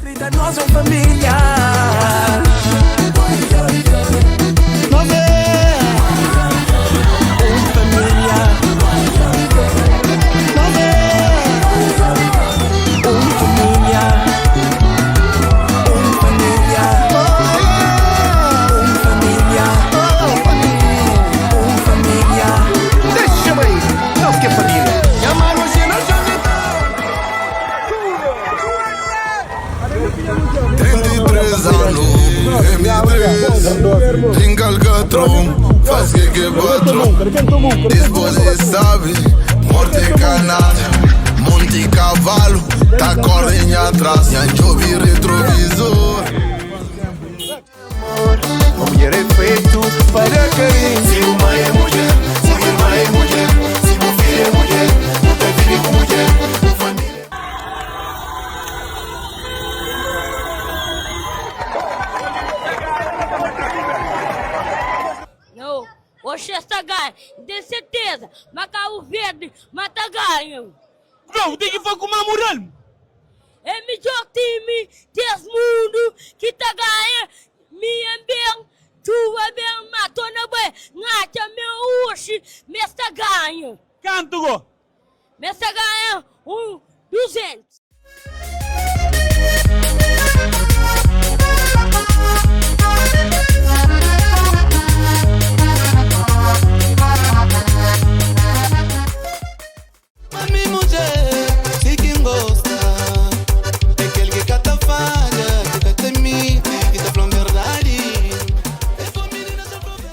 Grita, nós somos família. Nós é uma família. Nós é uma família. Uma família. Uma família. Uma família. Deixa-me aí. Nós que é família. 33 anos, M3, trinca alcatrão, faz que patrão. Depois sabe, morte e canalha, monte e cavalo, tá correndo atrás, e chove retrovisor. Uma mulher é feito para carinho. Se uma é mulher, se irmã é mulher, se meu filho é mulher, nunca vive com mulher, com família. Oxe, essa ganha, de certeza, Macau Verde, mata ganha. Não, tem que falar com o Mamurano. É o melhor time desse mundo que tá ganhando. Minha bem, tua bem, matou na bem, ngata meu oxe, mas tá ganha. Canto, go. Mas tá ganha 200. Mami mulher, se quem gosta é aquele que cata falha, que cata mite, que tá falando verdade. É família nessa família.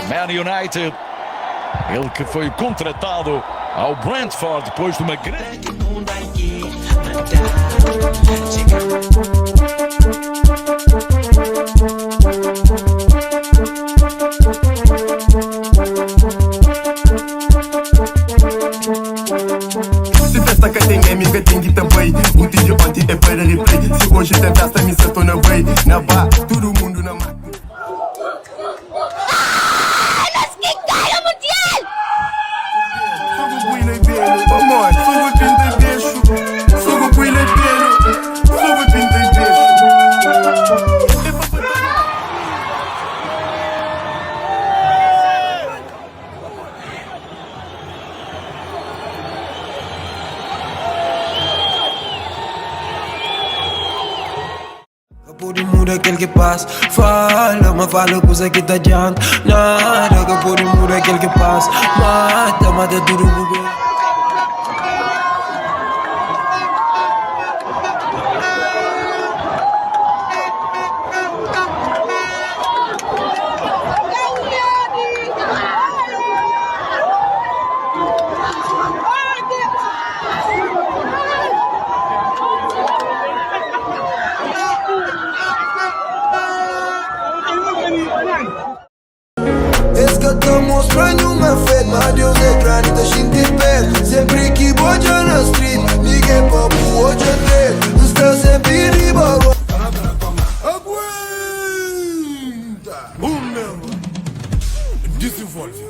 Man United, ele que foi contratado ao Brentford depois de uma grande... Se festa que tem amiga tem que também. O vídeo ontem é para replay. Se hoje tem festa, me sentou na way. Na bar, todo mundo na máquina. Nós que ganha mundial! Fogo buila e belo, amor. Fogo pinta e beijo. Fogo buila e belo. Fogo pinta e beijo. Por muro aquele que passa, fala, mas fala coisa que tá adianta. Nada que por muro aquele que passa, mata tudo bugue. Resgatamos pra nenhuma fé, mas Deus é grande, tá gente perto. Sempre que boja na street, ninguém papo hoje é treta. Está sempre riba. Aguenta! Meu! Desenvolve!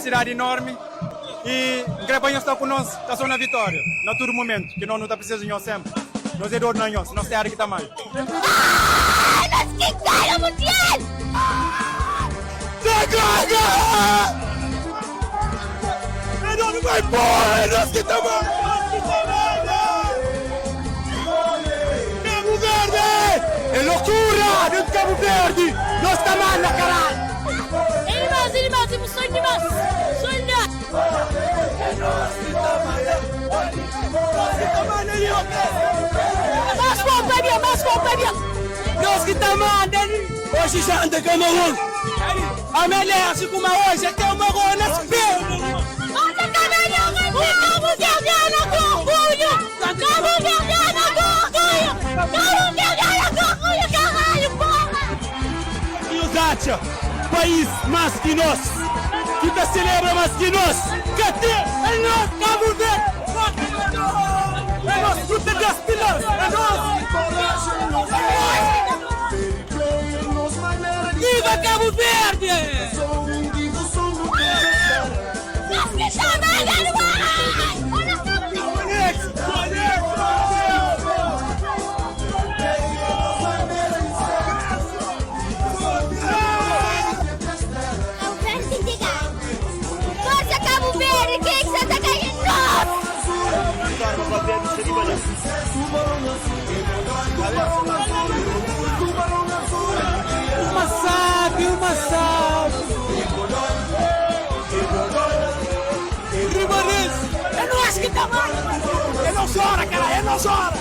felicidade enorme e Grebanho está conosco, está só na vitória, na todo momento, que nós não está precisando de nós sempre. Nós é dor na nós, nós temos que estar mais. Nós que ganhamos o Mundial! Não vai embora, nós que estamos... Cabo Verde! É loucura dentro de Cabo Verde! Nós estamos lá, caralho! Animais, sonha! Mais companhia! Nós que estamos andando! Hoje já anda Camarão! A melhor se como hoje é Camarão nas pernas! Olha Camarão, Cabo Verde com orgulho! Cabo Verde com orgulho! Cabo Verde com orgulho, caralho, porra! E os acha, país mais que nós! Que tá celebra mais que nós! Cadê? É nós, Cabo Verde! É nós, fruta das pilas! É nós! Viva Cabo Verde! Nós que chamamos animais! Olha Cabo Verde! Força Cabo Verde, quem que você tá ganhando? Uma sabe! Ribanes! É nós que estamos! É nós hora, cara! É nós hora!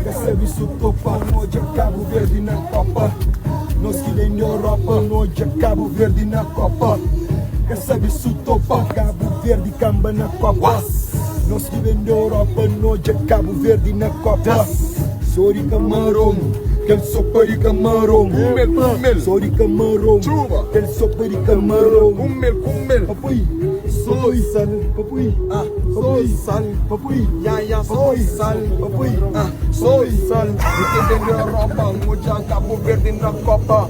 Recebe isso topa, noite Cabo Verde na Copa. Nós que vem da Europa, noite Cabo Verde na Copa. Recebe isso topa, Cabo Verde camba na Copa. Nós que vem da Europa, noite Cabo Verde na Copa. Sorry camarão, que ele sopa de camarão. Sorry camarão, que ele sopa de camarão. Papai, soy sal, papai, soy sal, papai, soy sal, papai, soy sal. Porque vem da Europa, hoje Cabo Verde na Copa.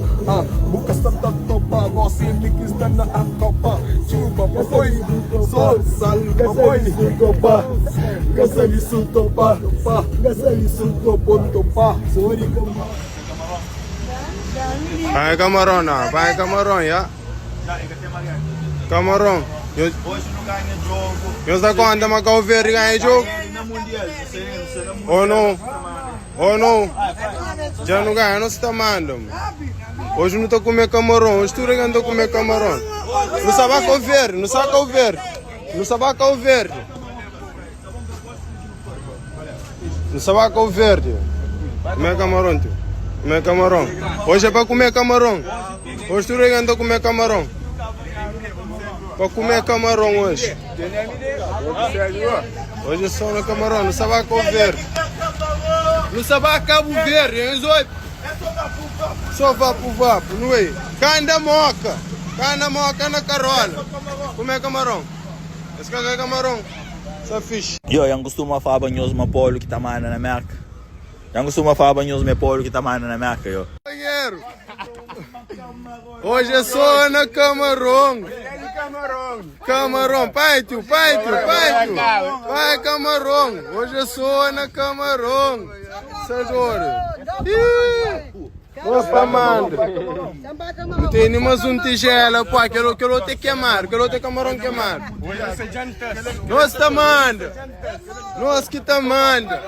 Buca Santa Topa, você me quis dar na Copa. Chupa, papai, soy sal, papai, topa. Gasali su topa, gasali su topa. Sorry camarão. Vai camarão, vai camarão, já. Camarão. Hoje não ganha jogo. Eu sei quando a Cabo Verde ganha jogo. Na Mundial, ou não? Ou não? Já não ganha, não se está mandando. Hoje não estou comendo camarão, hoje estou regando a comer camarão. Não sabe Cabo Verde, não sabe Cabo Verde. Não sabe Cabo Verde. Não sabe Cabo Verde. Comer camarão, tio. Comer camarão. Hoje é para comer camarão. Hoje estou regando a comer camarão. Para comer camarão hoje. Hoje é só no camarão, não sabe Cabo Verde. Não sabe Cabo Verde, hein? Só vapo, não é? Canda moca na carola. Comer camarão. Esse cara é camarão. Só fixe. Yang gusto mo fa banhos ma polo kita mana na América. Yang gusto mo fa banhos me polo kita mana na América, yo. Hoje é só na camarão. Camarão, pai, tio. Pai, camarão. Hoje é só na camarão. Sagora. Nossa, manda. Não tem nenhuma tigela, pá. Quero te queimar. Quero te camarão queimar. Nossa, manda. Nossa, que tá manda.